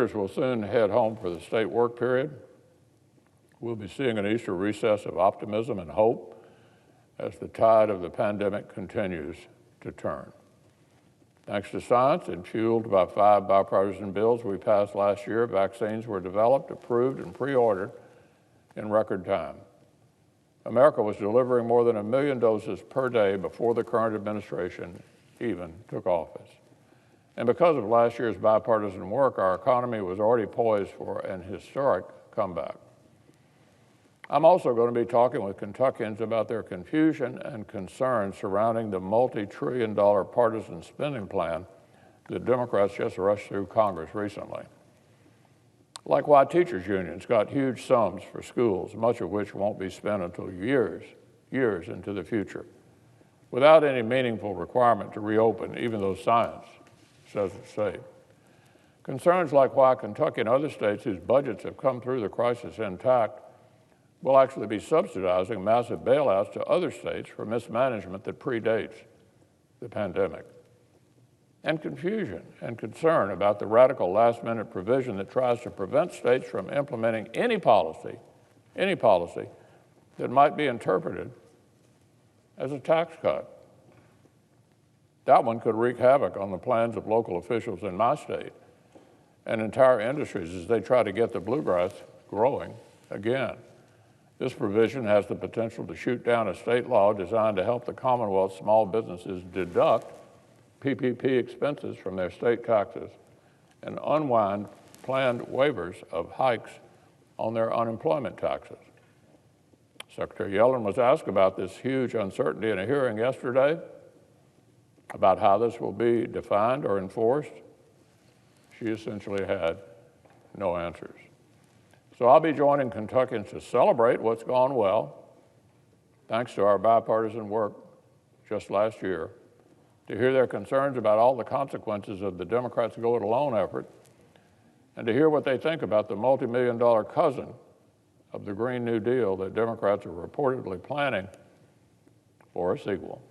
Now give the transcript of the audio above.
Sooners will soon head home for the state work period. We'll be seeing an Easter recess of optimism and hope as the tide of the pandemic continues to turn. Thanks to science and fueled by 5 bipartisan bills we passed last year, vaccines were developed, approved, and pre-ordered in record time. America was delivering more than 1 million doses per day before the current administration even took office. And because of last year's bipartisan work, our economy was already poised for an historic comeback. I'm also going to be talking with Kentuckians about their confusion and concern surrounding the multi-trillion-dollar partisan spending plan that Democrats just rushed through Congress recently. Like why teachers' unions got huge sums for schools, much of which won't be spent until years into the future, without any meaningful requirement to reopen, even though science says it's safe. Concerns like why Kentucky and other states whose budgets have come through the crisis intact will actually be subsidizing massive bailouts to other states for mismanagement that predates the pandemic. And confusion and concern about the radical last-minute provision that tries to prevent states from implementing any policy that might be interpreted as a tax cut. That one could wreak havoc on the plans of local officials in my state and entire industries as they try to get the bluegrass growing again. This provision has the potential to shoot down a state law designed to help the Commonwealth's small businesses deduct PPP expenses from their state taxes and unwind planned waivers of hikes on their unemployment taxes. Secretary Yellen was asked about this huge uncertainty in a hearing yesterday about how this will be defined or enforced. She essentially had no answers. So I'll be joining Kentuckians to celebrate what's gone well, thanks to our bipartisan work just last year, to hear their concerns about all the consequences of the Democrats' go-it-alone effort, and to hear what they think about the multi-million-dollar cousin of the Green New Deal that Democrats are reportedly planning for a sequel.